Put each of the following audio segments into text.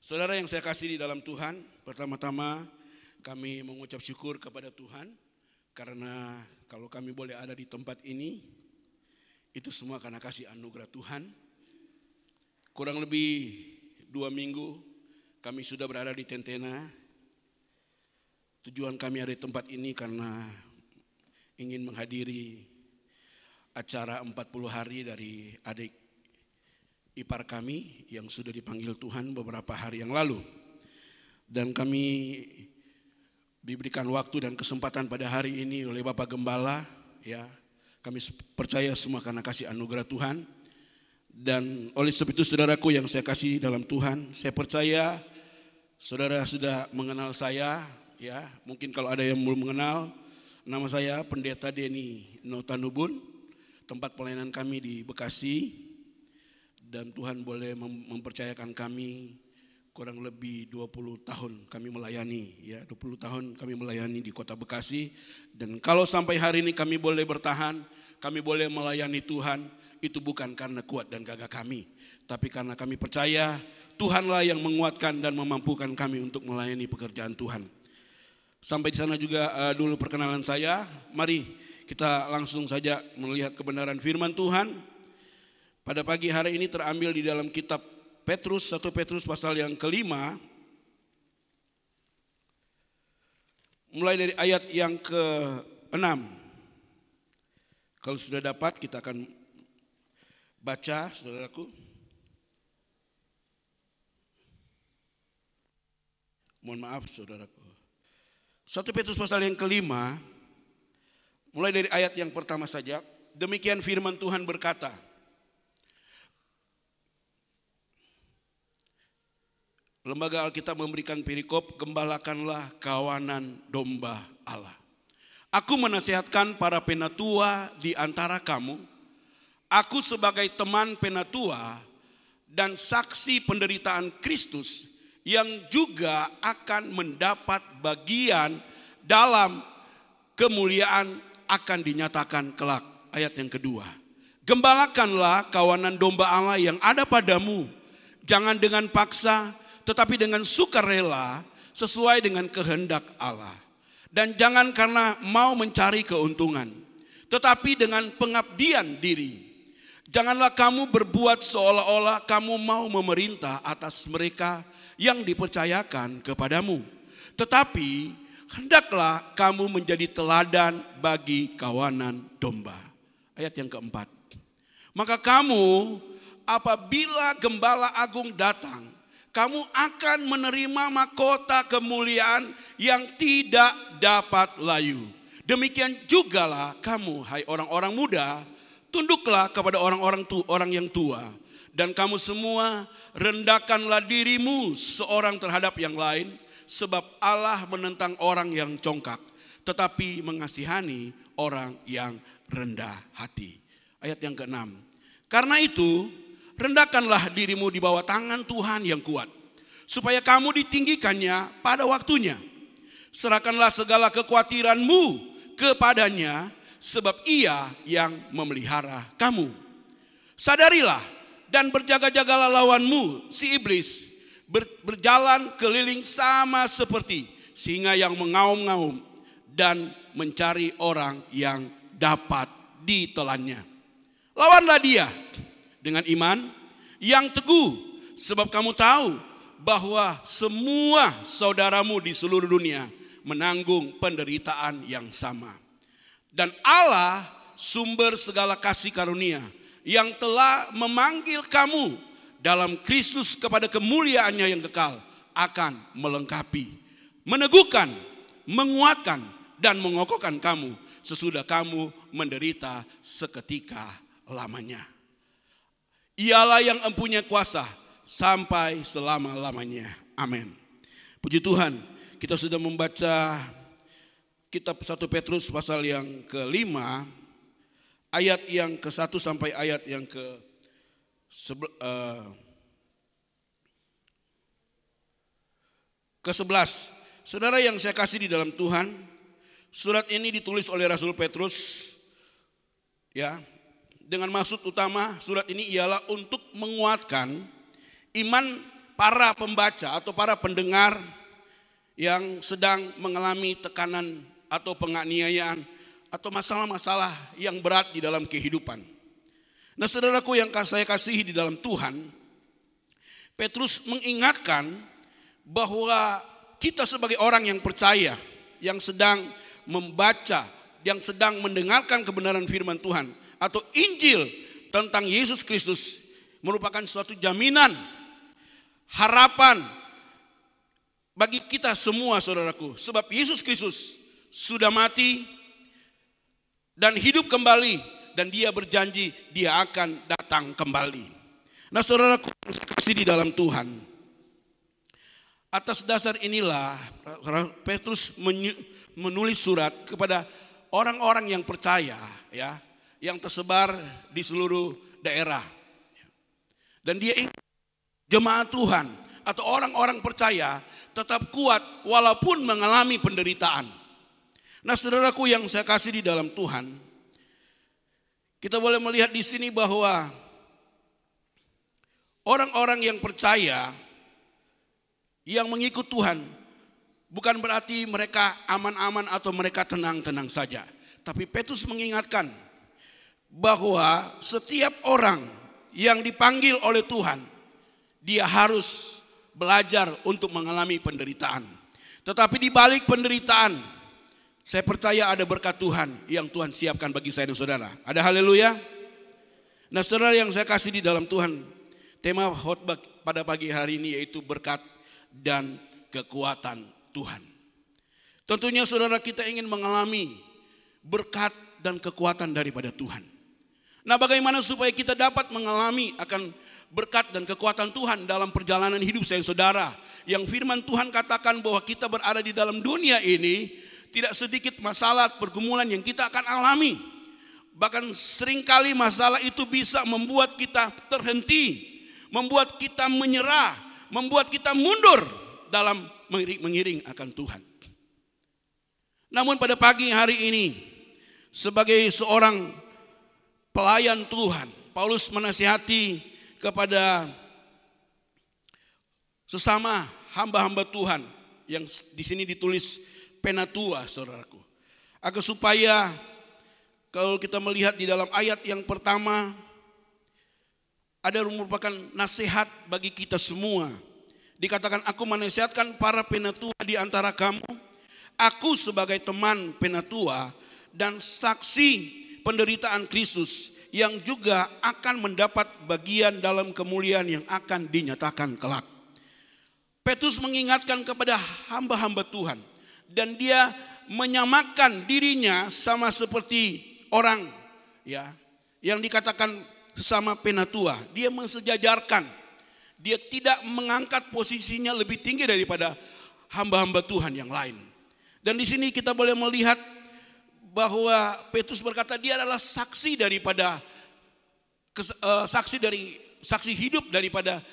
Saudara yang saya kasih di dalam Tuhan, pertama-tama kami mengucap syukur kepada Tuhan karena kalau kami boleh ada di tempat ini, itu semua karena kasih anugerah Tuhan. Kurang lebih 2 minggu kami sudah berada di Tentena. Tujuan kami ada di tempat ini karena ingin menghadiri acara 40 hari dari adik ipar kami yang sudah dipanggil Tuhan beberapa hari yang lalu. Dan kami diberikan waktu dan kesempatan pada hari ini oleh Bapak Gembala, ya. Kami percaya semua karena kasih anugerah Tuhan. Dan oleh sebab itu saudaraku yang saya kasih dalam Tuhan, saya percaya saudara sudah mengenal saya, ya. Mungkin kalau ada yang belum mengenal, nama saya Pendeta Denny Notanubun, tempat pelayanan kami di Bekasi. Dan Tuhan boleh mempercayakan kami kurang lebih 20 tahun kami melayani, ya, 20 tahun kami melayani di Kota Bekasi. Dan kalau sampai hari ini kami boleh bertahan, kami boleh melayani Tuhan, itu bukan karena kuat dan gagah kami, tapi karena kami percaya Tuhanlah yang menguatkan dan memampukan kami untuk melayani pekerjaan Tuhan. Sampai di sana juga dulu perkenalan saya. Mari kita langsung saja melihat kebenaran firman Tuhan. Pada pagi hari ini terambil di dalam kitab Petrus, 1 Petrus pasal yang ke-5. Mulai dari ayat yang ke-6. Kalau sudah dapat kita akan baca, saudaraku. Mohon maaf saudaraku. 1 Petrus pasal yang ke-5. Mulai dari ayat yang pertama saja. Demikian firman Tuhan berkata. Lembaga Alkitab memberikan perikop, gembalakanlah kawanan domba Allah. Aku menasihatkan para penatua di antara kamu, aku sebagai teman penatua dan saksi penderitaan Kristus yang juga akan mendapat bagian dalam kemuliaan akan dinyatakan kelak. Ayat yang kedua. Gembalakanlah kawanan domba Allah yang ada padamu, jangan dengan paksa, tetapi dengan sukarela sesuai dengan kehendak Allah. Dan jangan karena mau mencari keuntungan, tetapi dengan pengabdian diri. Janganlah kamu berbuat seolah-olah kamu mau memerintah atas mereka yang dipercayakan kepadamu. Tetapi hendaklah kamu menjadi teladan bagi kawanan domba. Ayat yang keempat. Maka kamu apabila Gembala Agung datang, kamu akan menerima mahkota kemuliaan yang tidak dapat layu. Demikian jugalah kamu, hai orang-orang muda, tunduklah kepada orang yang tua. Dan kamu semua rendahkanlah dirimu seorang terhadap yang lain, sebab Allah menentang orang yang congkak, tetapi mengasihani orang yang rendah hati. Ayat yang ke-6. Karena itu, rendahkanlah dirimu di bawah tangan Tuhan yang kuat, supaya kamu ditinggikannya pada waktunya. Serahkanlah segala kekhawatiranmu kepadanya, sebab Ia yang memelihara kamu. Sadarilah dan berjaga-jagalah lawanmu, si iblis, berjalan keliling sama seperti singa yang mengaum-ngaum dan mencari orang yang dapat ditelannya. Lawanlah dia dengan iman yang teguh, sebab kamu tahu bahwa semua saudaramu di seluruh dunia menanggung penderitaan yang sama. Dan Allah sumber segala kasih karunia yang telah memanggil kamu dalam Kristus kepada kemuliaannya yang kekal akan melengkapi, meneguhkan, menguatkan dan mengokohkan kamu sesudah kamu menderita seketika lamanya. Ialah yang empunya kuasa sampai selama-lamanya. Amin. Puji Tuhan, kita sudah membaca kitab 1 Petrus pasal yang ke-5, ayat yang ke-1 sampai ayat yang ke-11. Saudara yang saya kasih di dalam Tuhan, surat ini ditulis oleh Rasul Petrus, ya. Dengan maksud utama surat ini ialah untuk menguatkan iman para pembaca atau para pendengar yang sedang mengalami tekanan atau penganiayaan atau masalah-masalah yang berat di dalam kehidupan. Nah, saudaraku yang saya kasihi di dalam Tuhan, Petrus mengingatkan bahwa kita sebagai orang yang percaya, yang sedang membaca, yang sedang mendengarkan kebenaran firman Tuhan atau Injil tentang Yesus Kristus merupakan suatu jaminan, harapan bagi kita semua, saudaraku. Sebab Yesus Kristus sudah mati dan hidup kembali, dan dia berjanji dia akan datang kembali. Nah, saudaraku kasih di dalam Tuhan, atas dasar inilah Petrus menulis surat kepada orang-orang yang percaya, ya, yang tersebar di seluruh daerah. Dan dia ingin jemaat Tuhan atau orang-orang percaya tetap kuat walaupun mengalami penderitaan. Nah, saudaraku yang saya kasih di dalam Tuhan, kita boleh melihat di sini bahwa orang-orang yang percaya, yang mengikut Tuhan, bukan berarti mereka aman-aman atau mereka tenang-tenang saja. Tapi Petrus mengingatkan bahwa setiap orang yang dipanggil oleh Tuhan, dia harus belajar untuk mengalami penderitaan. Tetapi di balik penderitaan, saya percaya ada berkat Tuhan yang Tuhan siapkan bagi saya dan saudara. Ada haleluya. Nah, saudara yang saya kasih di dalam Tuhan, tema khotbah pada pagi hari ini yaitu berkat dan kekuatan Tuhan. Tentunya saudara kita ingin mengalami berkat dan kekuatan daripada Tuhan. Nah, bagaimana supaya kita dapat mengalami akan berkat dan kekuatan Tuhan dalam perjalanan hidup saya saudara, yang firman Tuhan katakan bahwa kita berada di dalam dunia ini, tidak sedikit masalah pergumulan yang kita akan alami. Bahkan seringkali masalah itu bisa membuat kita terhenti, membuat kita menyerah, membuat kita mundur dalam mengiring akan Tuhan. Namun pada pagi hari ini, sebagai seorang pelayan Tuhan, Paulus menasihati kepada sesama hamba-hamba Tuhan yang di sini ditulis penatua, saudaraku, agar supaya kalau kita melihat di dalam ayat yang pertama, ada merupakan nasihat bagi kita semua. Dikatakan, aku menasihatkan para penatua di antara kamu, aku sebagai teman penatua dan saksi penderitaan Kristus, yang juga akan mendapat bagian dalam kemuliaan yang akan dinyatakan kelak. Petrus mengingatkan kepada hamba-hamba Tuhan, dan dia menyamakan dirinya sama seperti orang, ya, yang dikatakan sesama penatua. Dia mensejajarkan, dia tidak mengangkat posisinya lebih tinggi daripada hamba-hamba Tuhan yang lain. Dan di sini kita boleh melihat bahwa Petrus berkata dia adalah saksi daripada saksi hidup daripada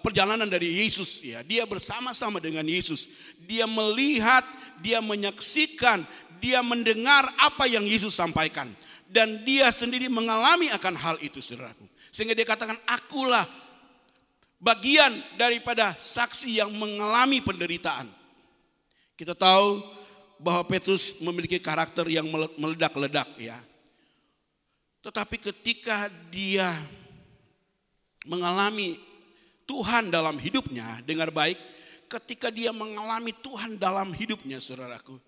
perjalanan dari Yesus, ya. Dia bersama-sama dengan Yesus. Dia melihat, dia menyaksikan, dia mendengar apa yang Yesus sampaikan, dan dia sendiri mengalami akan hal itu, saudaraku. Sehingga dia katakan, akulah bagian daripada saksi yang mengalami penderitaan. Kita tahu bahwa Petrus memiliki karakter yang meledak-ledak, ya. Tetapi ketika dia mengalami Tuhan dalam hidupnya, dengar baik, ketika dia mengalami Tuhan dalam hidupnya, saudaraku,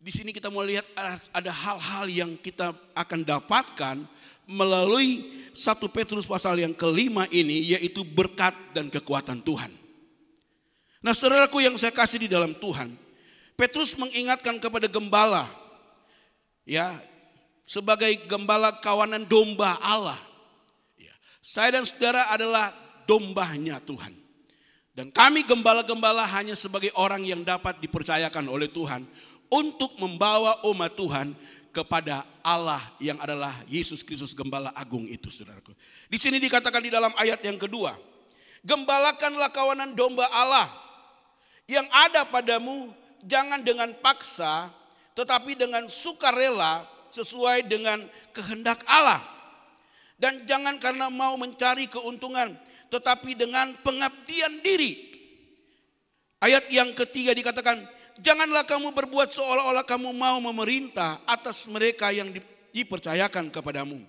di sini kita mau lihat ada hal-hal yang kita akan dapatkan melalui 1 Petrus pasal yang kelima ini, yaitu berkat dan kekuatan Tuhan. Nah, saudaraku yang saya kasih di dalam Tuhan, Petrus mengingatkan kepada gembala, ya, sebagai gembala kawanan domba Allah. Saya dan saudara adalah dombanya Tuhan. Dan kami gembala-gembala hanya sebagai orang yang dapat dipercayakan oleh Tuhan untuk membawa umat Tuhan kepada Allah yang adalah Yesus Kristus, gembala agung itu, saudaraku. Di sini dikatakan di dalam ayat yang kedua, gembalakanlah kawanan domba Allah yang ada padamu, jangan dengan paksa, tetapi dengan sukarela sesuai dengan kehendak Allah. Dan jangan karena mau mencari keuntungan, tetapi dengan pengabdian diri. Ayat yang ketiga dikatakan, janganlah kamu berbuat seolah-olah kamu mau memerintah atas mereka yang dipercayakan kepadamu.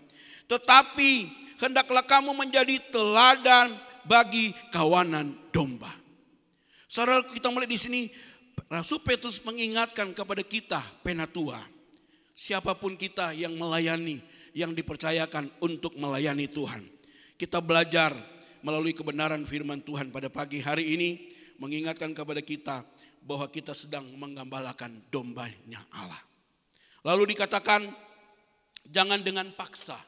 Tetapi hendaklah kamu menjadi teladan bagi kawanan domba. Saudara, kita melihat di sini Rasul Petrus mengingatkan kepada kita penatua, siapapun kita yang melayani, yang dipercayakan untuk melayani Tuhan. Kita belajar melalui kebenaran firman Tuhan pada pagi hari ini, mengingatkan kepada kita bahwa kita sedang menggembalakan dombanya Allah. Lalu dikatakan jangan dengan paksa.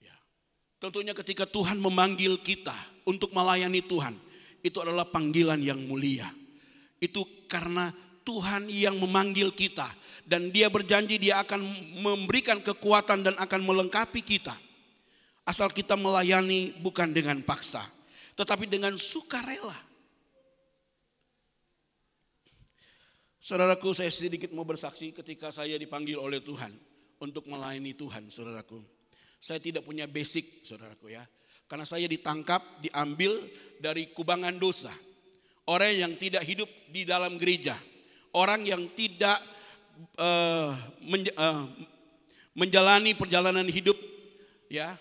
Ya. Tentunya ketika Tuhan memanggil kita untuk melayani Tuhan, itu adalah panggilan yang mulia. Itu karena Tuhan yang memanggil kita dan Dia berjanji Dia akan memberikan kekuatan dan akan melengkapi kita. Asal kita melayani bukan dengan paksa, tetapi dengan sukarela. Saudaraku, saya sedikit mau bersaksi ketika saya dipanggil oleh Tuhan untuk melayani Tuhan, saudaraku. Saya tidak punya basic, saudaraku ya. Karena saya ditangkap, diambil dari kubangan dosa. Orang yang tidak hidup di dalam gereja. Orang yang tidak menjalani perjalanan hidup, ya,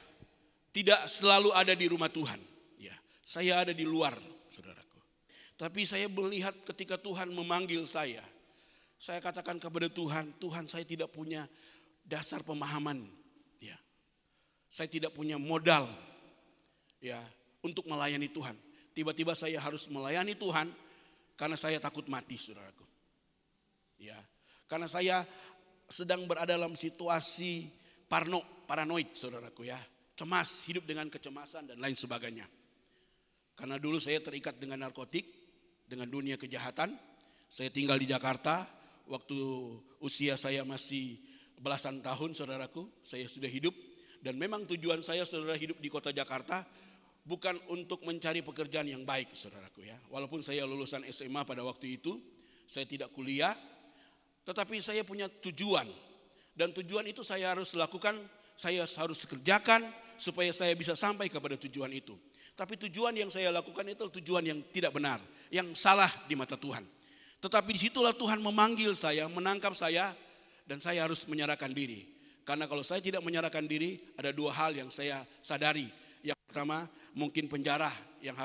tidak selalu ada di rumah Tuhan. Ya, saya ada di luar, saudaraku. Tapi saya melihat ketika Tuhan memanggil saya katakan kepada Tuhan, Tuhan, saya tidak punya dasar pemahaman, ya. Saya tidak punya modal, ya, untuk melayani Tuhan. Tiba-tiba saya harus melayani Tuhan karena saya takut mati, saudaraku. Ya, karena saya sedang berada dalam situasi paranoid, saudaraku ya. Cemas, hidup dengan kecemasan dan lain sebagainya. Karena dulu saya terikat dengan narkotik, dengan dunia kejahatan. Saya tinggal di Jakarta. Waktu usia saya masih belasan tahun, saudaraku, saya sudah hidup. Dan memang tujuan saya, saudara, hidup di kota Jakarta bukan untuk mencari pekerjaan yang baik, saudaraku ya. Walaupun saya lulusan SMA pada waktu itu, saya tidak kuliah, tetapi saya punya tujuan. Dan tujuan itu saya harus lakukan, saya harus kerjakan supaya saya bisa sampai kepada tujuan itu. Tapi tujuan yang saya lakukan itu tujuan yang tidak benar, yang salah di mata Tuhan. Tetapi disitulah Tuhan memanggil saya, menangkap saya, dan saya harus menyerahkan diri. Karena kalau saya tidak menyerahkan diri, ada dua hal yang saya sadari. Yang pertama, mungkin penjara yang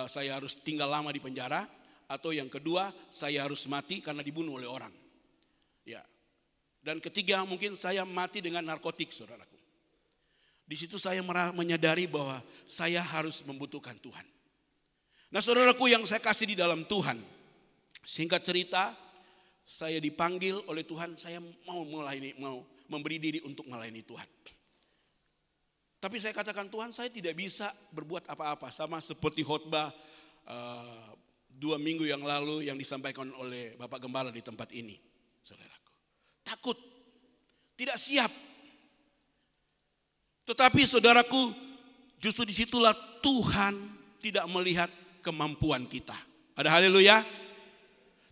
saya harus tinggal lama di penjara. Atau yang kedua, saya harus mati karena dibunuh oleh orang. Ya. Dan ketiga, mungkin saya mati dengan narkotik, saudaraku. Di situ saya menyadari bahwa saya harus membutuhkan Tuhan. Nah, saudaraku yang saya kasih di dalam Tuhan, singkat cerita, saya dipanggil oleh Tuhan, saya mau memberi diri untuk melayani Tuhan. Tapi saya katakan, Tuhan, saya tidak bisa berbuat apa-apa. Sama seperti khotbah 2 minggu yang lalu yang disampaikan oleh Bapak Gembala di tempat ini, saudaraku. Takut, tidak siap. Tetapi saudaraku, justru disitulah Tuhan tidak melihat kemampuan kita. Ada haleluya.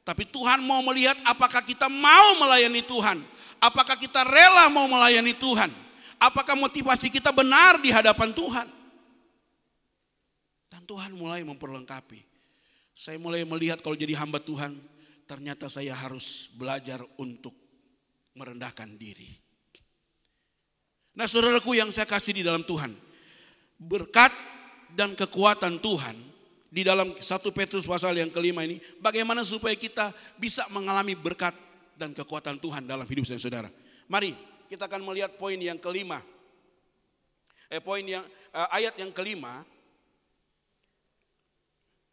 Tapi Tuhan mau melihat apakah kita mau melayani Tuhan. Apakah kita rela mau melayani Tuhan. Apakah motivasi kita benar di hadapan Tuhan. Dan Tuhan mulai memperlengkapi. Saya mulai melihat kalau jadi hamba Tuhan, ternyata saya harus belajar untuk merendahkan diri. Nah, saudaraku yang saya kasih di dalam Tuhan, berkat dan kekuatan Tuhan di dalam 1 Petrus pasal yang kelima ini, bagaimana supaya kita bisa mengalami berkat dan kekuatan Tuhan dalam hidup saya, saudara. Mari kita akan melihat poin yang kelima. Ayat yang kelima.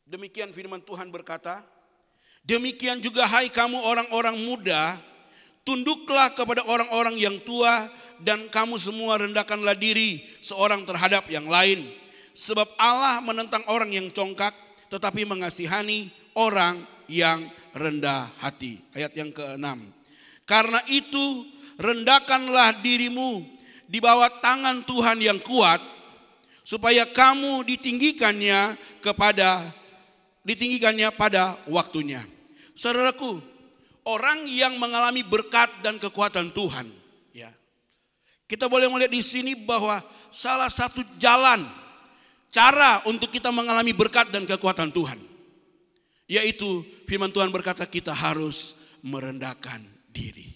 Demikian firman Tuhan berkata, demikian juga hai kamu orang-orang muda, tunduklah kepada orang-orang yang tua, dan kamu semua rendahkanlah diri seorang terhadap yang lain. Sebab Allah menentang orang yang congkak, tetapi mengasihani orang yang rendah hati. Ayat yang ke-6. Karena itu rendahkanlah dirimu di bawah tangan Tuhan yang kuat, supaya kamu ditinggikannya pada waktunya. Saudaraku, orang yang mengalami berkat dan kekuatan Tuhan, ya, kita boleh melihat di sini bahwa salah satu jalan cara untuk kita mengalami berkat dan kekuatan Tuhan. Yaitu firman Tuhan berkata kita harus merendahkan diri.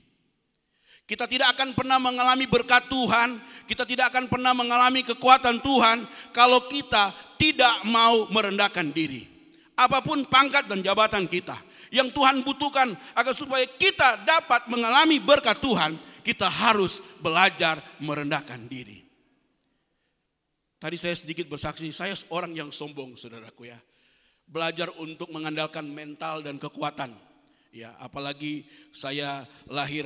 Kita tidak akan pernah mengalami berkat Tuhan, kita tidak akan pernah mengalami kekuatan Tuhan kalau kita tidak mau merendahkan diri. Apapun pangkat dan jabatan kita, yang Tuhan butuhkan agar supaya kita dapat mengalami berkat Tuhan, kita harus belajar merendahkan diri. Tadi saya sedikit bersaksi, saya orang yang sombong, saudaraku ya. Belajar untuk mengandalkan mental dan kekuatan. Ya, apalagi saya lahir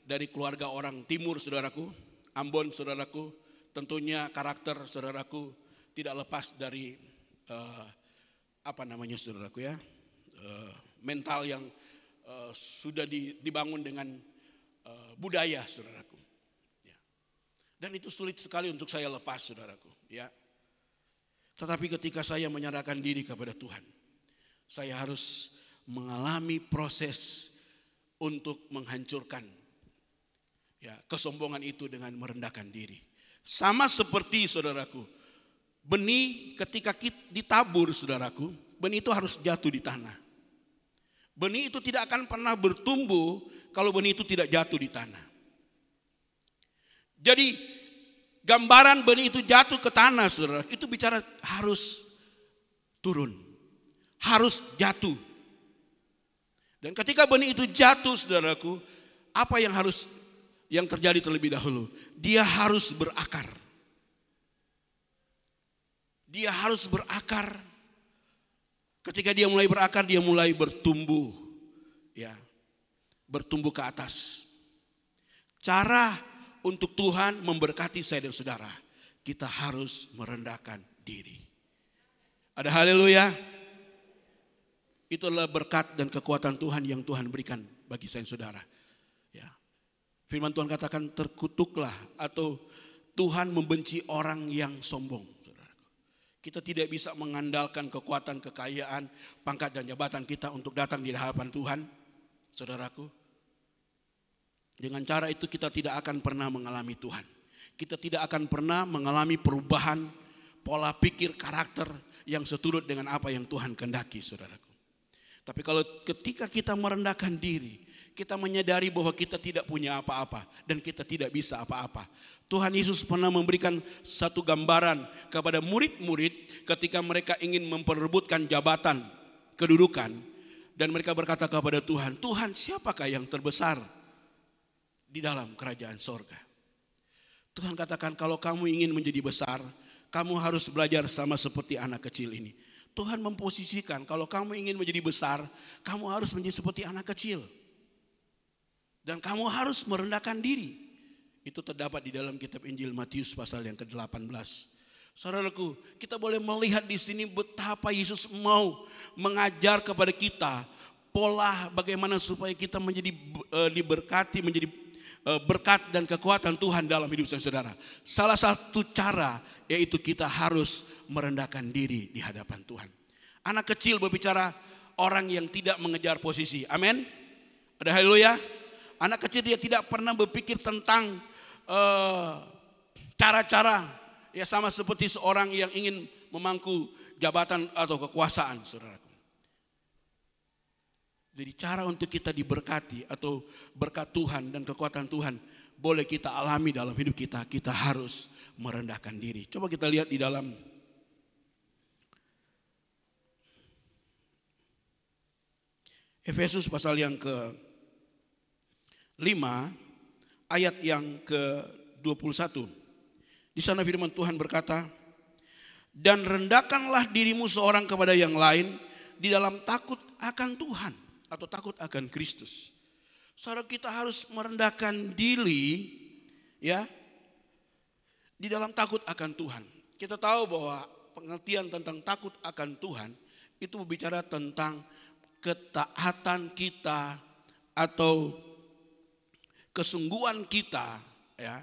dari keluarga orang timur, saudaraku, Ambon, saudaraku. Tentunya karakter saudaraku tidak lepas dari saudaraku ya, mental yang sudah dibangun dengan budaya, saudaraku. Ya. Dan itu sulit sekali untuk saya lepas, saudaraku. Ya. Tetapi ketika saya menyerahkan diri kepada Tuhan, saya harus mengalami proses untuk menghancurkan ya, kesombongan itu dengan merendahkan diri. Sama seperti saudaraku, benih ketika ditabur, saudaraku, benih itu harus jatuh di tanah. Benih itu tidak akan pernah bertumbuh kalau benih itu tidak jatuh di tanah. Jadi gambaran benih itu jatuh ke tanah, saudara, itu bicara harus turun, harus jatuh. Dan ketika benih itu jatuh, saudaraku, apa yang terjadi terlebih dahulu? Dia harus berakar. Dia harus berakar. Ketika dia mulai berakar, dia mulai bertumbuh, ya, bertumbuh ke atas. Cara untuk Tuhan memberkati saya dan saudara, kita harus merendahkan diri. Ada haleluya. Itu adalah berkat dan kekuatan Tuhan yang Tuhan berikan bagi saya dan saudara. Ya. Firman Tuhan katakan terkutuklah atau Tuhan membenci orang yang sombong. Kita tidak bisa mengandalkan kekuatan, kekayaan, pangkat dan jabatan kita untuk datang di hadapan Tuhan, saudaraku. Dengan cara itu kita tidak akan pernah mengalami Tuhan. Kita tidak akan pernah mengalami perubahan pola pikir, karakter yang seturut dengan apa yang Tuhan kehendaki, saudaraku. Tapi kalau ketika kita merendahkan diri, kita menyadari bahwa kita tidak punya apa-apa dan kita tidak bisa apa-apa. Tuhan Yesus pernah memberikan satu gambaran kepada murid-murid ketika mereka ingin memperebutkan jabatan, kedudukan. Dan mereka berkata kepada Tuhan, Tuhan, siapakah yang terbesar di dalam kerajaan sorga? Tuhan katakan, kalau kamu ingin menjadi besar, kamu harus belajar sama seperti anak kecil ini. Tuhan memposisikan, kalau kamu ingin menjadi besar, kamu harus menjadi seperti anak kecil. Dan kamu harus merendahkan diri. Itu terdapat di dalam kitab Injil Matius pasal yang ke-18. Saudaraku, kita boleh melihat di sini betapa Yesus mau mengajar kepada kita pola bagaimana supaya kita menjadi diberkati, menjadi berkat dan kekuatan Tuhan dalam hidup saudara. Salah satu cara yaitu kita harus merendahkan diri di hadapan Tuhan. Anak kecil berbicara orang yang tidak mengejar posisi. Amin. Ada haleluya. Anak kecil dia tidak pernah berpikir tentang cara-cara ya sama seperti seorang yang ingin memangku jabatan atau kekuasaan, saudaraku. Jadi cara untuk kita diberkati atau berkat Tuhan dan kekuatan Tuhan boleh kita alami dalam hidup kita, kita harus merendahkan diri. Coba kita lihat di dalam Efesus pasal yang ke-5 ayat yang ke-21. Di sana firman Tuhan berkata, dan rendahkanlah dirimu seorang kepada yang lain di dalam takut akan Tuhan atau takut akan Kristus. Saudara, kita harus merendahkan diri ya di dalam takut akan Tuhan. Kita tahu bahwa pengertian tentang takut akan Tuhan itu berbicara tentang ketaatan kita atau kesungguhan kita ya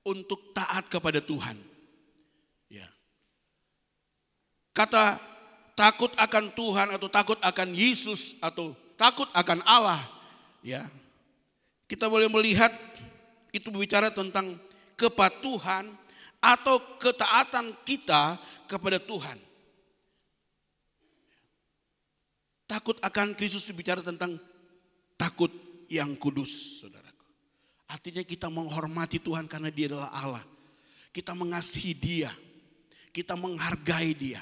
untuk taat kepada Tuhan. Ya. Kata takut akan Tuhan atau takut akan Yesus atau takut akan Allah, ya. Kita boleh melihat itu berbicara tentang kepatuhan atau ketaatan kita kepada Tuhan. Takut akan Kristus bicara tentang takut yang kudus, saudaraku. Artinya kita menghormati Tuhan karena Dia adalah Allah. Kita mengasihi Dia. Kita menghargai Dia.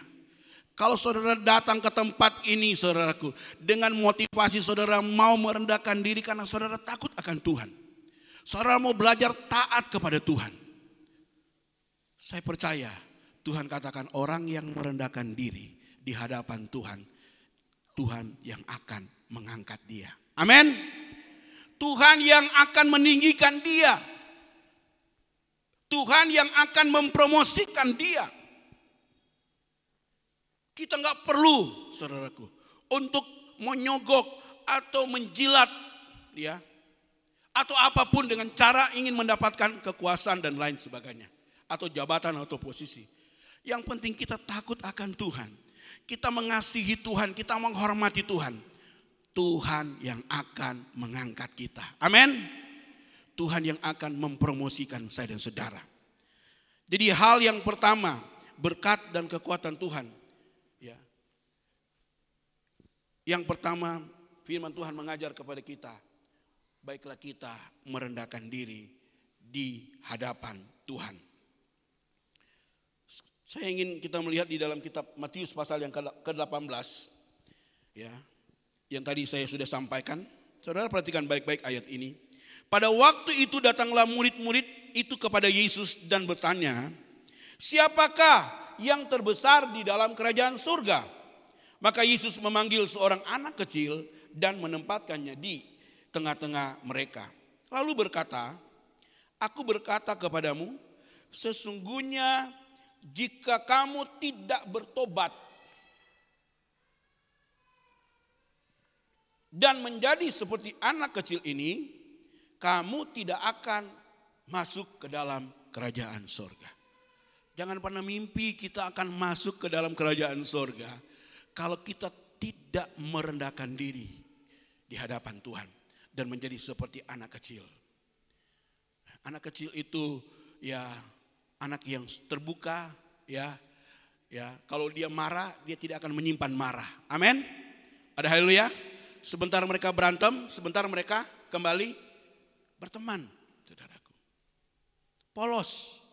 Kalau saudara datang ke tempat ini, saudaraku, dengan motivasi saudara mau merendahkan diri karena saudara takut akan Tuhan. Saudara mau belajar taat kepada Tuhan. Saya percaya Tuhan katakan orang yang merendahkan diri di hadapan Tuhan, Tuhan yang akan mengangkat dia. Amin. Tuhan yang akan meninggikan dia. Tuhan yang akan mempromosikan dia. Kita nggak perlu, saudaraku, untuk menyogok atau menjilat dia, atau apapun dengan cara ingin mendapatkan kekuasaan dan lain sebagainya, atau jabatan atau posisi. Yang penting kita takut akan Tuhan. Kita mengasihi Tuhan, kita menghormati Tuhan. Tuhan yang akan mengangkat kita. Amin. Tuhan yang akan mempromosikan saya dan saudara. Jadi hal yang pertama, berkat dan kekuatan Tuhan. Ya. Yang pertama, firman Tuhan mengajar kepada kita, baiklah kita merendahkan diri di hadapan Tuhan. Saya ingin kita melihat di dalam kitab Matius pasal yang ke-18. Ya, yang tadi saya sudah sampaikan. Saudara perhatikan baik-baik ayat ini. Pada waktu itu datanglah murid-murid itu kepada Yesus dan bertanya, siapakah yang terbesar di dalam kerajaan surga? Maka Yesus memanggil seorang anak kecil dan menempatkannya di tengah-tengah mereka. Lalu berkata, aku berkata kepadamu, sesungguhnya jika kamu tidak bertobat dan menjadi seperti anak kecil ini, kamu tidak akan masuk ke dalam kerajaan surga. Jangan pernah mimpi kita akan masuk ke dalam kerajaan surga kalau kita tidak merendahkan diri di hadapan Tuhan dan menjadi seperti anak kecil. Anak kecil itu ya anak yang terbuka, ya. Kalau dia marah, dia tidak akan menyimpan marah. Amin. Ada haleluya. Sebentar mereka berantem, sebentar mereka kembali berteman, saudaraku. Polos.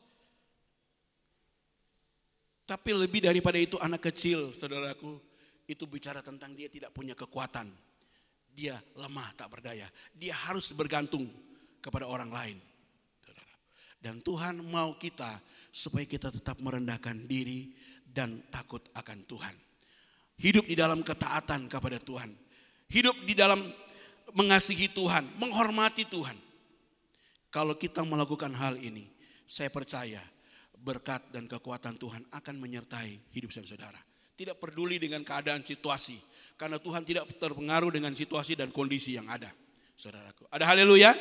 Tapi lebih daripada itu anak kecil, saudaraku, itu bicara tentang dia tidak punya kekuatan. Dia lemah, tak berdaya. Dia harus bergantung kepada orang lain. Dan Tuhan mau kita supaya kita tetap merendahkan diri dan takut akan Tuhan. Hidup di dalam ketaatan kepada Tuhan. Hidup di dalam mengasihi Tuhan, menghormati Tuhan. Kalau kita melakukan hal ini, saya percaya berkat dan kekuatan Tuhan akan menyertai hidup saudara. Tidak peduli dengan keadaan situasi. Karena Tuhan tidak terpengaruh dengan situasi dan kondisi yang ada. Saudaraku. Ada haleluya?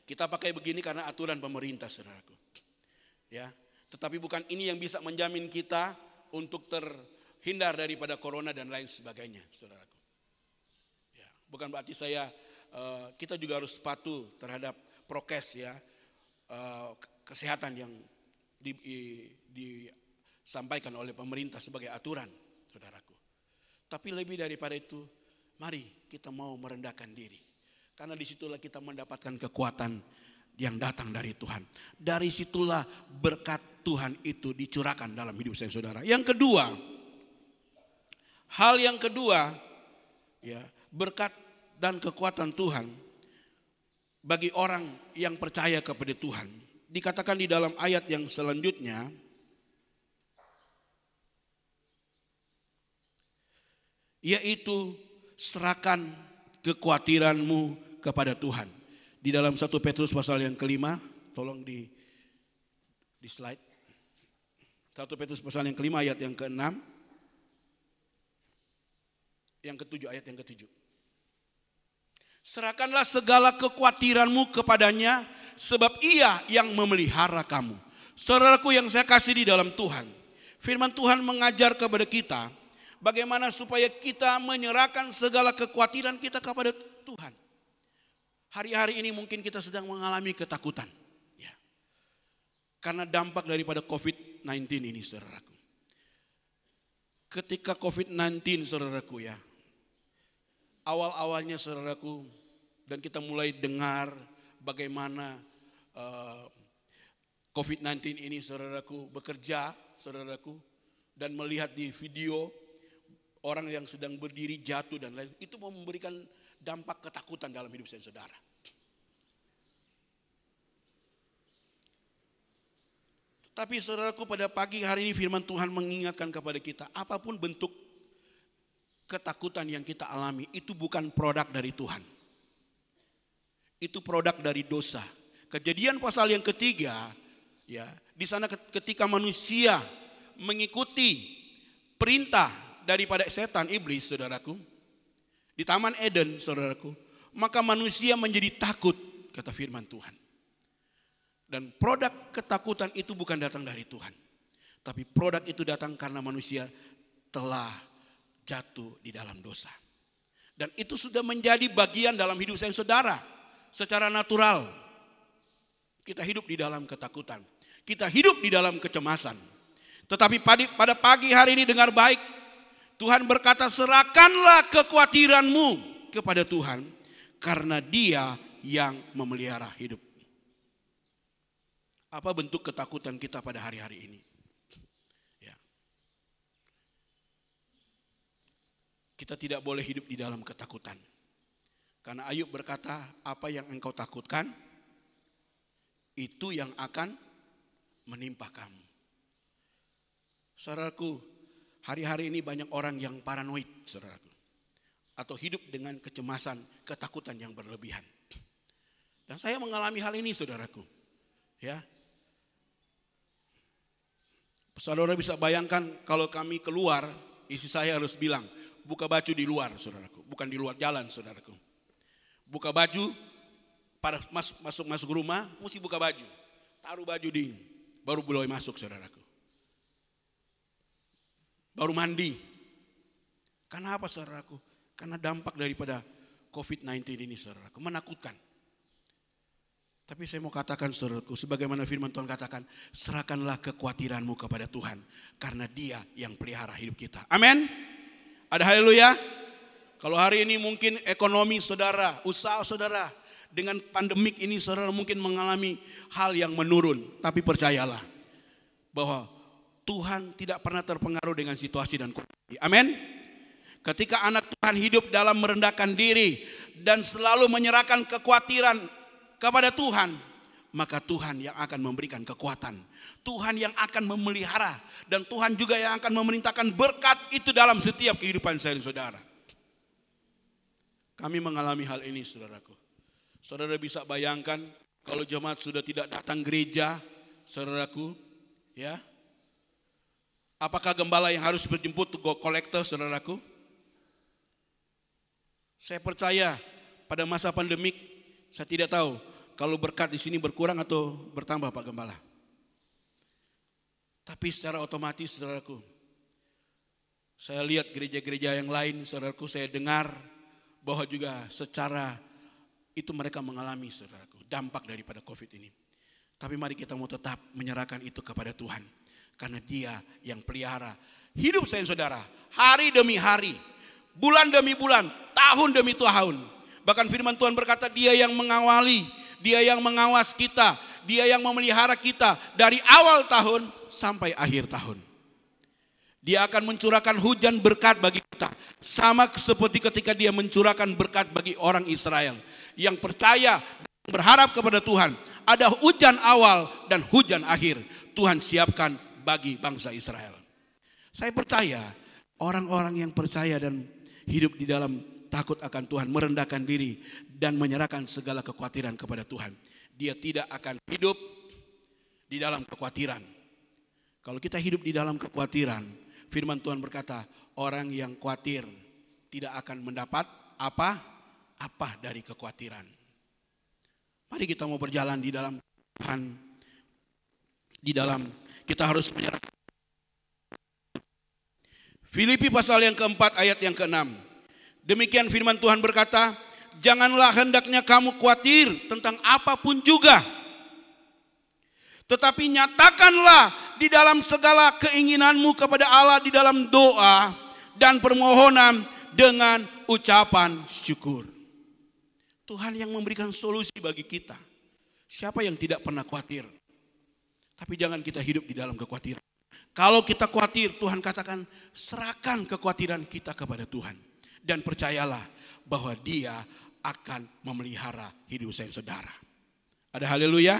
Kita pakai begini karena aturan pemerintah, saudaraku. Ya, tetapi bukan ini yang bisa menjamin kita untuk terhindar daripada corona dan lain sebagainya, saudaraku. Ya, bukan berarti kita juga harus patuh terhadap prokes, ya, kesehatan yang disampaikan oleh pemerintah sebagai aturan, saudaraku. Tapi lebih daripada itu, mari kita mau merendahkan diri. Karena disitulah kita mendapatkan kekuatan yang datang dari Tuhan. Dari situlah berkat Tuhan itu dicurahkan dalam hidup saya, saudara. Yang kedua, hal yang kedua, ya, berkat dan kekuatan Tuhan bagi orang yang percaya kepada Tuhan. Dikatakan di dalam ayat yang selanjutnya, yaitu serahkan kekhawatiranmu kepada Tuhan. Di dalam 1 Petrus pasal yang kelima, tolong di slide. 1 Petrus pasal yang kelima ayat yang ke-6. Yang ke-7, ayat yang ke-7. Serahkanlah segala kekhawatiranmu kepadanya, sebab ia yang memelihara kamu. Saudaraku yang saya kasih di dalam Tuhan, firman Tuhan mengajar kepada kita, bagaimana supaya kita menyerahkan segala kekhawatiran kita kepada Tuhan. Hari-hari ini mungkin kita sedang mengalami ketakutan. Ya. Karena dampak daripada COVID COVID-19 ini, saudaraku. Ketika COVID-19, saudaraku ya, awal-awalnya saudaraku, dan kita mulai dengar bagaimana COVID-19 ini saudaraku bekerja, saudaraku, dan melihat di video orang yang sedang berdiri jatuh dan lain, itu memberikan dampak ketakutan dalam hidup saya, saudara. Tapi saudaraku, pada pagi hari ini firman Tuhan mengingatkan kepada kita, apapun bentuk ketakutan yang kita alami itu bukan produk dari Tuhan. Itu produk dari dosa. Kejadian pasal yang ketiga, ya, di sana ketika manusia mengikuti perintah daripada setan iblis, saudaraku, di Taman Eden, saudaraku, maka manusia menjadi takut, kata firman Tuhan. Dan produk ketakutan itu bukan datang dari Tuhan, tapi produk itu datang karena manusia telah jatuh di dalam dosa. Dan itu sudah menjadi bagian dalam hidup saya, saudara. Secara natural kita hidup di dalam ketakutan, kita hidup di dalam kecemasan. Tetapi pada pagi hari ini dengar baik, Tuhan berkata, serahkanlah kekhawatiranmu kepada Tuhan, karena Dia yang memelihara hidup. Apa bentuk ketakutan kita pada hari-hari ini? Ya. Kita tidak boleh hidup di dalam ketakutan. Karena Ayub berkata, apa yang engkau takutkan, itu yang akan menimpa kamu. Saudaraku, hari-hari ini banyak orang yang paranoid, saudaraku. Atau hidup dengan kecemasan, ketakutan yang berlebihan. Dan saya mengalami hal ini, saudaraku. Ya. Saudara bisa bayangkan kalau kami keluar, istri saya harus bilang, buka baju di luar, saudaraku. Bukan di luar jalan, saudaraku. Buka baju, pada masuk rumah, mesti buka baju. Taruh baju baru boleh masuk, saudaraku. Baru mandi. Karena apa, saudaraku? Karena dampak daripada COVID-19 ini, saudaraku, menakutkan. Tapi saya mau katakan, saudaraku, sebagaimana firman Tuhan katakan, serahkanlah kekhawatiranmu kepada Tuhan, karena Dia yang pelihara hidup kita. Amin. Ada haleluya. Kalau hari ini mungkin ekonomi saudara, usaha saudara, dengan pandemik ini saudara mungkin mengalami hal yang menurun. Tapi percayalah bahwa Tuhan tidak pernah terpengaruh dengan situasi dan kondisi. Amin. Ketika anak Tuhan hidup dalam merendahkan diri dan selalu menyerahkan kekhawatiran kepada Tuhan, maka Tuhan yang akan memberikan kekuatan. Tuhan yang akan memelihara, dan Tuhan juga yang akan memerintahkan berkat itu dalam setiap kehidupan saya dan saudara. Kami mengalami hal ini, saudaraku. Saudara bisa bayangkan kalau jemaat sudah tidak datang gereja, saudaraku, ya. Apakah gembala yang harus berjemput to go collector, saudaraku? Saya percaya pada masa pandemik, saya tidak tahu kalau berkat di sini berkurang atau bertambah, Pak Gembala. Tapi secara otomatis, saudaraku, saya lihat gereja-gereja yang lain, saudaraku, saya dengar bahwa juga secara itu mereka mengalami, saudaraku, dampak daripada COVID ini. Tapi mari kita mau tetap menyerahkan itu kepada Tuhan, karena Dia yang pelihara hidup saya, saudara, hari demi hari, bulan demi bulan, tahun demi tahun. Bahkan firman Tuhan berkata, Dia yang mengawali, Dia yang mengawas kita, Dia yang memelihara kita dari awal tahun sampai akhir tahun. Dia akan mencurahkan hujan berkat bagi kita, sama seperti ketika Dia mencurahkan berkat bagi orang Israel yang percaya dan berharap kepada Tuhan. Ada hujan awal dan hujan akhir, Tuhan siapkan bagi bangsa Israel. Saya percaya orang-orang yang percaya dan hidup di dalam takut akan Tuhan, merendahkan diri dan menyerahkan segala kekhawatiran kepada Tuhan, dia tidak akan hidup di dalam kekhawatiran. Kalau kita hidup di dalam kekhawatiran, firman Tuhan berkata, orang yang khawatir tidak akan mendapat apa dari kekhawatiran. Mari kita mau berjalan di dalam Tuhan, di dalam kita harus menyerahkan. Filipi pasal yang keempat ayat yang keenam. Demikian firman Tuhan berkata, janganlah hendaknya kamu khawatir tentang apapun juga, tetapi nyatakanlah di dalam segala keinginanmu kepada Allah di dalam doa dan permohonan dengan ucapan syukur. Tuhan yang memberikan solusi bagi kita. Siapa yang tidak pernah khawatir? Tapi jangan kita hidup di dalam kekhawatiran. Kalau kita khawatir, Tuhan katakan serahkan kekhawatiran kita kepada Tuhan. Dan percayalah bahwa Dia akan memelihara hidup saudara. Ada haleluya?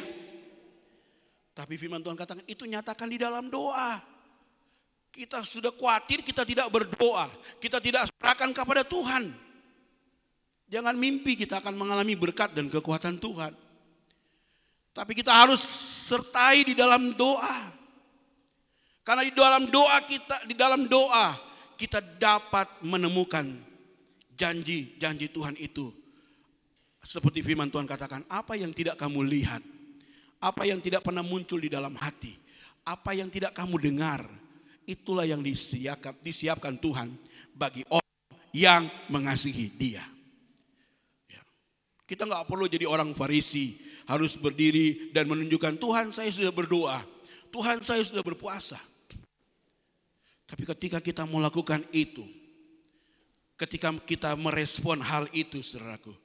Tapi firman Tuhan katakan itu nyatakan di dalam doa. Kita sudah khawatir, kita tidak berdoa. Kita tidak serahkan kepada Tuhan. Jangan mimpi kita akan mengalami berkat dan kekuatan Tuhan. Tapi kita harus sertai di dalam doa. Karena di dalam doa kita dapat menemukan janji-janji Tuhan itu. Seperti firman Tuhan katakan, apa yang tidak kamu lihat, apa yang tidak pernah muncul di dalam hati, apa yang tidak kamu dengar, itulah yang disiapkan Tuhan bagi orang yang mengasihi Dia. Ya. Kita nggak perlu jadi orang Farisi, harus berdiri dan menunjukkan Tuhan saya sudah berdoa, Tuhan saya sudah berpuasa. Tapi ketika kita melakukan itu, ketika kita merespon hal itu, saudaraku,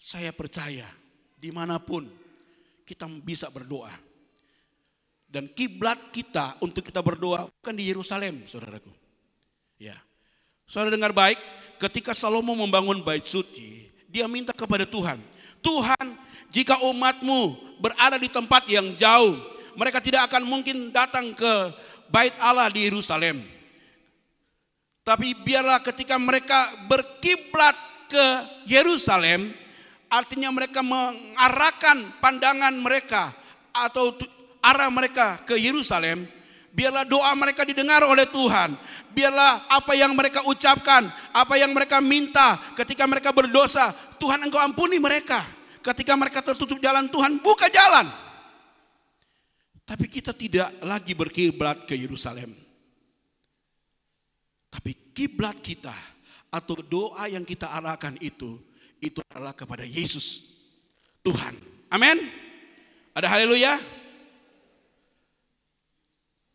saya percaya dimanapun kita bisa berdoa. Dan kiblat kita untuk kita berdoa bukan di Yerusalem, saudaraku. Ya, saudara dengar baik, ketika Salomo membangun bait suci, dia minta kepada Tuhan, Tuhan, jika umatmu berada di tempat yang jauh, mereka tidak akan mungkin datang ke bait Allah di Yerusalem. Tapi biarlah ketika mereka berkiblat ke Yerusalem, artinya mereka mengarahkan pandangan mereka atau arah mereka ke Yerusalem, biarlah doa mereka didengar oleh Tuhan. Biarlah apa yang mereka ucapkan, apa yang mereka minta ketika mereka berdosa, Tuhan Engkau ampuni mereka. Ketika mereka tertutup jalan, Tuhan buka jalan. Tapi kita tidak lagi berkiblat ke Yerusalem. Tapi kiblat kita atau doa yang kita arahkan itu adalah kepada Yesus Tuhan. Amin. Ada haleluya.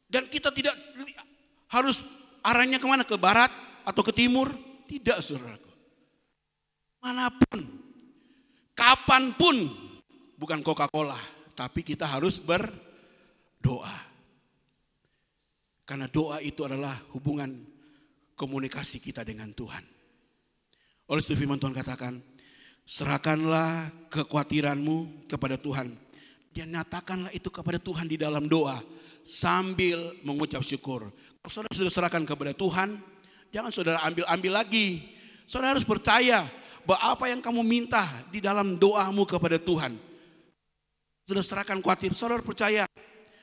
Dan kita tidak harus arahnya kemana, ke barat atau ke timur. Tidak, saudaraku. Manapun, kapanpun, bukan Coca-Cola, tapi kita harus berdoa. Karena doa itu adalah hubungan komunikasi kita dengan Tuhan. Oleh itu firman Tuhan katakan, serahkanlah kekhawatiranmu kepada Tuhan. Dan nyatakanlah itu kepada Tuhan di dalam doa sambil mengucap syukur. Kalau saudara sudah serahkan kepada Tuhan, jangan saudara ambil-ambil lagi. Saudara harus percaya bahwa apa yang kamu minta di dalam doamu kepada Tuhan, sudah serahkan khawatir. Saudara percaya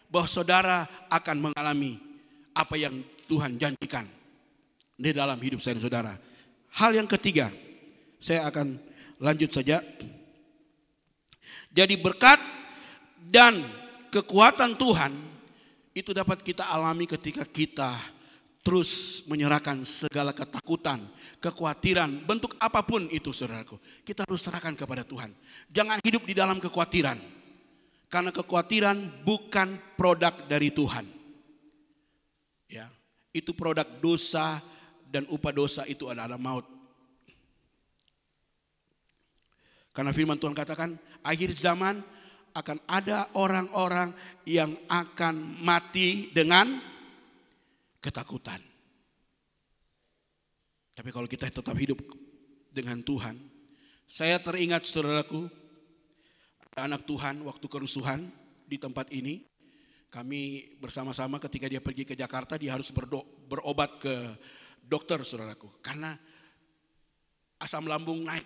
bahwa saudara akan mengalami apa yang Tuhan janjikan di dalam hidup saya dan saudara. Hal yang ketiga, saya akan lanjut saja. Jadi berkat dan kekuatan Tuhan itu dapat kita alami ketika kita terus menyerahkan segala ketakutan, kekhawatiran, bentuk apapun itu, saudaraku. Kita harus serahkan kepada Tuhan. Jangan hidup di dalam kekhawatiran. Karena kekhawatiran bukan produk dari Tuhan. Ya, itu produk dosa, dan upah dosa itu adalah maut. Karena firman Tuhan katakan, akhir zaman akan ada orang-orang yang akan mati dengan ketakutan. Tapi kalau kita tetap hidup dengan Tuhan, saya teringat, saudaraku, anak Tuhan waktu kerusuhan di tempat ini, kami bersama-sama ketika dia pergi ke Jakarta, dia harus berobat ke dokter, saudaraku, karena asam lambung naik,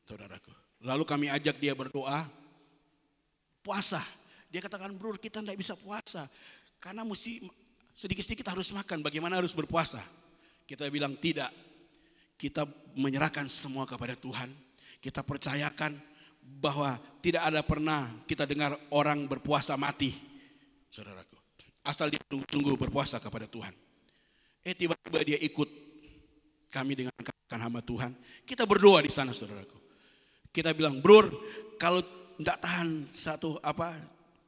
saudaraku. Lalu kami ajak dia berdoa, puasa. Dia katakan, bro, kita tidak bisa puasa karena mesti sedikit-sedikit harus makan. Bagaimana harus berpuasa? Kita bilang tidak. Kita menyerahkan semua kepada Tuhan. Kita percayakan bahwa tidak ada pernah kita dengar orang berpuasa mati, saudaraku. Asal dia sungguh berpuasa kepada Tuhan. Tiba-tiba dia ikut kami dengan katakan hamba Tuhan. Kita berdoa di sana, saudaraku. Kita bilang, bro, kalau tidak tahan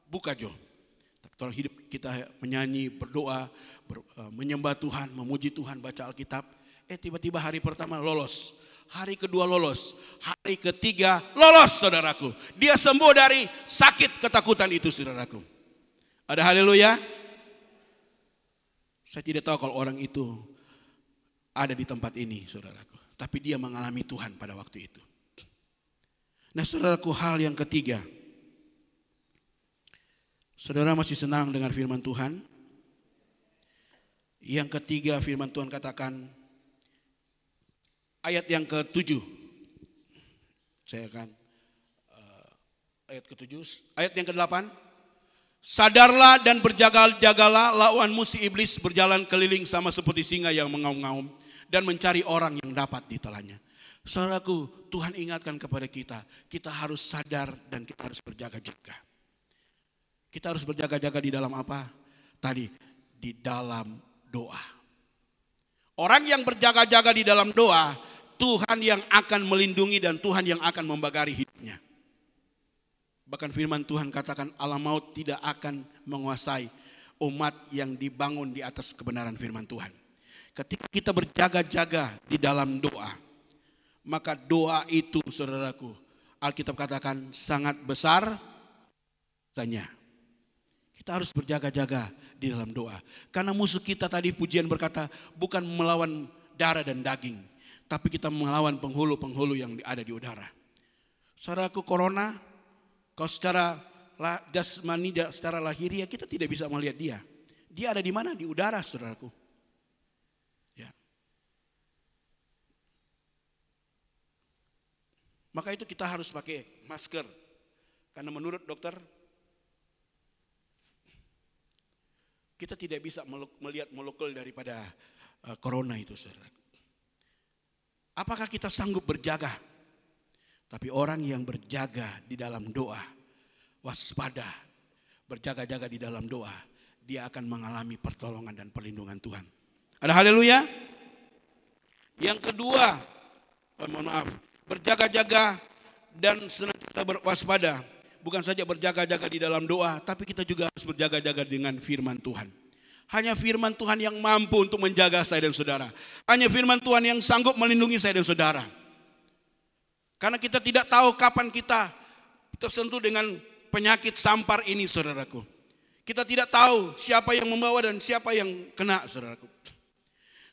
buka Jo. Kalau hidup kita menyanyi, berdoa, menyembah Tuhan, memuji Tuhan, baca Alkitab. Tiba-tiba hari pertama lolos. Hari kedua lolos. Hari ketiga lolos, saudaraku. Dia sembuh dari sakit ketakutan itu, saudaraku. Ada haleluya. Saya tidak tahu kalau orang itu ada di tempat ini, saudaraku. Tapi dia mengalami Tuhan pada waktu itu. Nah, saudaraku, hal yang ketiga. Saudara masih senang dengar firman Tuhan? Yang ketiga, firman Tuhan katakan, ayat yang ke-7. Saya akan ayat ke-7, ayat yang ke-8. Sadarlah dan berjaga-jagalah, lawanmu si iblis berjalan keliling sama seperti singa yang mengaum-ngaum dan mencari orang yang dapat ditelannya. Saudaraku, Tuhan ingatkan kepada kita, kita harus sadar dan kita harus berjaga-jaga. Kita harus berjaga-jaga di dalam apa? Tadi, di dalam doa. Orang yang berjaga-jaga di dalam doa, Tuhan yang akan melindungi dan Tuhan yang akan membagari hidupnya. Bahkan firman Tuhan katakan alam maut tidak akan menguasai umat yang dibangun di atas kebenaran firman Tuhan. Ketika kita berjaga-jaga di dalam doa, maka doa itu, saudaraku, Alkitab katakan sangat besar tanya. Kita harus berjaga-jaga di dalam doa. Karena musuh kita tadi pujian berkata bukan melawan darah dan daging, tapi kita melawan penghulu-penghulu yang ada di udara. Saudaraku, corona, kalau secara jasmani, secara lahiriah kita tidak bisa melihat dia. Dia ada di mana? Di udara, saudaraku. Ya. Maka itu kita harus pakai masker. Karena menurut dokter, kita tidak bisa melihat molekul daripada corona itu, saudaraku. Apakah kita sanggup berjaga? Tapi orang yang berjaga di dalam doa, waspada, berjaga-jaga di dalam doa, dia akan mengalami pertolongan dan perlindungan Tuhan. Ada haleluya? Yang kedua, berjaga-jaga dan senantiasa berwaspada. Bukan saja berjaga-jaga di dalam doa, tapi kita juga harus berjaga-jaga dengan firman Tuhan. Hanya firman Tuhan yang mampu untuk menjaga saya dan saudara. Hanya firman Tuhan yang sanggup melindungi saya dan saudara. Karena kita tidak tahu kapan kita tersentuh dengan penyakit sampar ini, saudaraku. Kita tidak tahu siapa yang membawa dan siapa yang kena, saudaraku.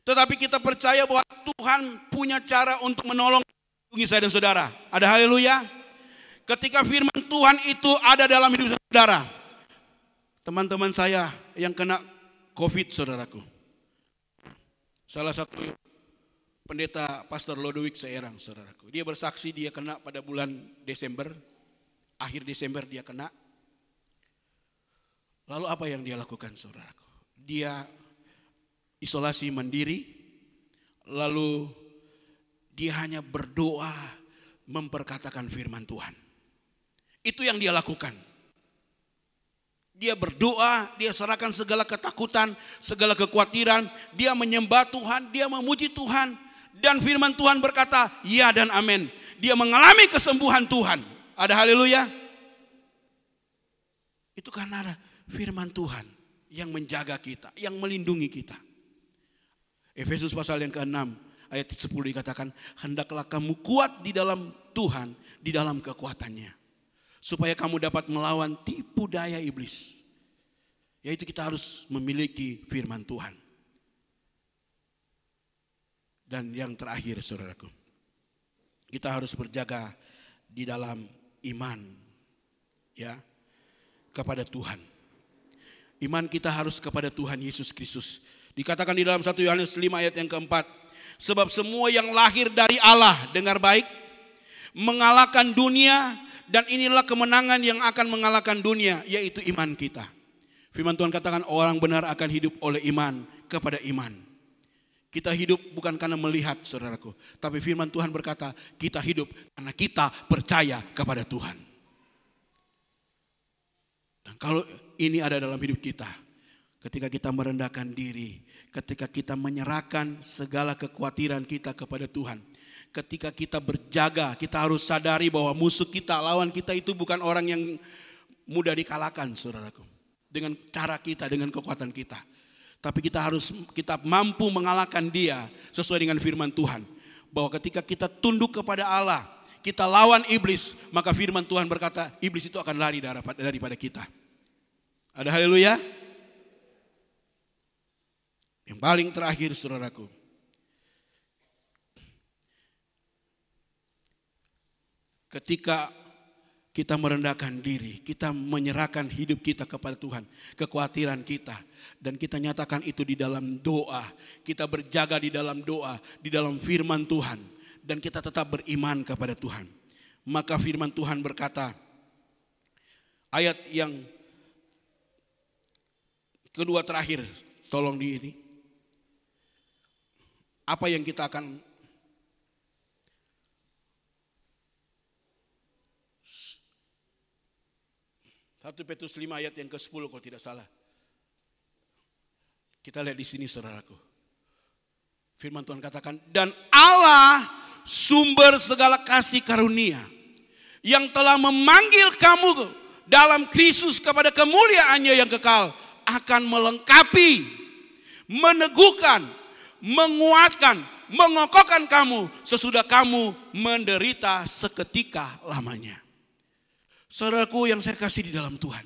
Tetapi kita percaya bahwa Tuhan punya cara untuk menolong saya dan saudara. Ada haleluya. Ketika firman Tuhan itu ada dalam hidup saudara. Teman-teman saya yang kena COVID, saudaraku. Salah satu pendeta Pastor Lodewijk Seerang, saudaraku. Dia bersaksi dia kena pada bulan Desember. Akhir Desember dia kena. Lalu apa yang dia lakukan, saudaraku? Dia isolasi mandiri. Lalu dia hanya berdoa memperkatakan firman Tuhan. Itu yang dia lakukan. Dia berdoa, dia serahkan segala ketakutan, segala kekhawatiran. Dia menyembah Tuhan, dia memuji Tuhan. Dan firman Tuhan berkata, ya dan amin. Dia mengalami kesembuhan Tuhan. Ada haleluya. Itu karena ada firman Tuhan yang menjaga kita, yang melindungi kita. Efesus pasal yang ke-6 ayat 10 dikatakan, hendaklah kamu kuat di dalam Tuhan, di dalam kekuatannya. Supaya kamu dapat melawan tipu daya iblis. Yaitu kita harus memiliki firman Tuhan. Dan yang terakhir, saudaraku, kita harus berjaga di dalam iman, ya, kepada Tuhan. Iman kita harus kepada Tuhan Yesus Kristus. Dikatakan di dalam 1 Yohanes 5 ayat yang keempat, sebab semua yang lahir dari Allah, dengar baik, mengalahkan dunia, dan inilah kemenangan yang akan mengalahkan dunia, yaitu iman kita. Firman Tuhan katakan orang benar akan hidup oleh iman kepada iman. Kita hidup bukan karena melihat, saudaraku. Tapi firman Tuhan berkata, kita hidup karena kita percaya kepada Tuhan. Dan kalau ini ada dalam hidup kita, ketika kita merendahkan diri, ketika kita menyerahkan segala kekhawatiran kita kepada Tuhan, ketika kita berjaga, kita harus sadari bahwa musuh kita, lawan kita itu bukan orang yang mudah dikalahkan, saudaraku. dengan cara kita, dengan kekuatan kita. Tapi kita mampu mengalahkan dia sesuai dengan firman Tuhan. Bahwa ketika kita tunduk kepada Allah, kita lawan iblis, maka firman Tuhan berkata, iblis itu akan lari daripada kita. Ada haleluya? Yang paling terakhir saudaraku, ketika kita merendahkan diri, kita menyerahkan hidup kita kepada Tuhan, kekhawatiran kita, dan kita nyatakan itu di dalam doa, kita berjaga di dalam doa, di dalam firman Tuhan, dan kita tetap beriman kepada Tuhan. Maka firman Tuhan berkata, ayat yang kedua terakhir, tolong di ini. Apa yang kita akan 1 Petrus 5 ayat yang ke-10 kalau tidak salah. Kita lihat di sini saudaraku. Firman Tuhan katakan, dan Allah sumber segala kasih karunia yang telah memanggil kamu dalam Kristus kepada kemuliaannya yang kekal akan melengkapi, meneguhkan, menguatkan, mengokohkan kamu sesudah kamu menderita seketika lamanya. Saudaraku yang saya kasih di dalam Tuhan,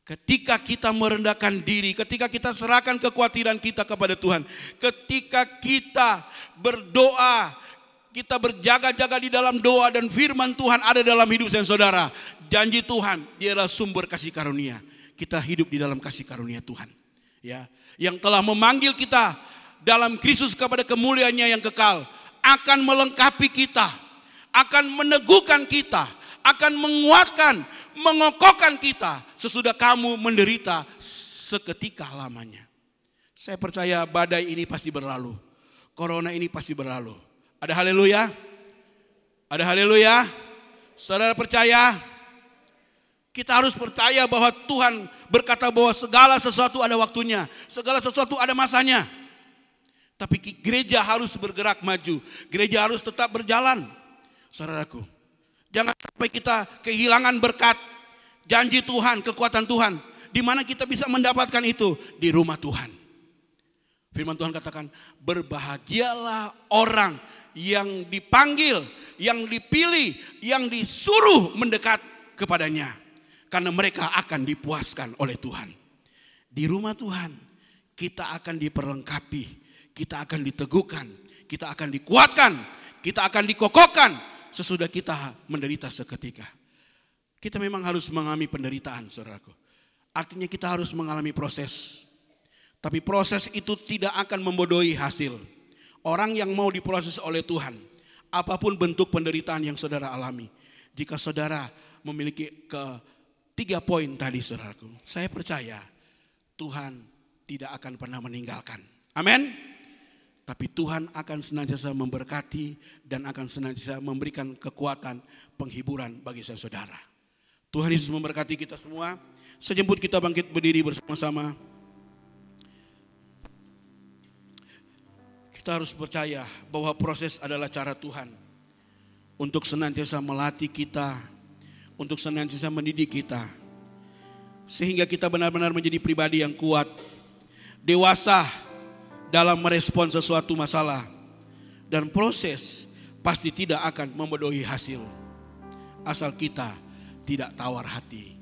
ketika kita merendahkan diri, ketika kita serahkan kekhawatiran kita kepada Tuhan, ketika kita berdoa, kita berjaga-jaga di dalam doa dan firman Tuhan ada dalam hidup saudara, janji Tuhan dia adalah sumber kasih karunia. Kita hidup di dalam kasih karunia Tuhan, ya, yang telah memanggil kita dalam Kristus kepada kemuliaannya yang kekal, akan melengkapi kita, akan meneguhkan kita, akan menguatkan, mengokohkan kita sesudah kamu menderita seketika lamanya. Saya percaya badai ini pasti berlalu. Corona ini pasti berlalu. Ada haleluya? Ada haleluya? Saudara percaya? Kita harus percaya bahwa Tuhan berkata bahwa segala sesuatu ada waktunya. Segala sesuatu ada masanya. Tapi gereja harus bergerak maju. Gereja harus tetap berjalan. Saudaraku, jangan sampai kita kehilangan berkat, janji Tuhan, kekuatan Tuhan. Di mana kita bisa mendapatkan itu? Di rumah Tuhan. Firman Tuhan katakan, berbahagialah orang yang dipanggil, yang dipilih, yang disuruh mendekat kepadanya. Karena mereka akan dipuaskan oleh Tuhan. Di rumah Tuhan kita akan diperlengkapi, kita akan diteguhkan, kita akan dikuatkan, kita akan dikokohkan sesudah kita menderita seketika. Kita memang harus mengalami penderitaan, saudaraku. Artinya kita harus mengalami proses. Tapi proses itu tidak akan membodohi hasil. Orang yang mau diproses oleh Tuhan, apapun bentuk penderitaan yang saudara alami, jika saudara memiliki 3 poin tadi, saudaraku, saya percaya Tuhan tidak akan pernah meninggalkan. Amin. Tapi Tuhan akan senantiasa memberkati dan akan senantiasa memberikan kekuatan, penghiburan bagi saudara. Tuhan Yesus memberkati kita semua. Sejemput kita bangkit berdiri bersama-sama. Kita harus percaya bahwa proses adalah cara Tuhan untuk senantiasa melatih kita, untuk senantiasa mendidik kita, sehingga kita benar-benar menjadi pribadi yang kuat, dewasa dalam merespon sesuatu masalah, dan proses pasti tidak akan membodohi hasil, asal kita tidak tawar hati.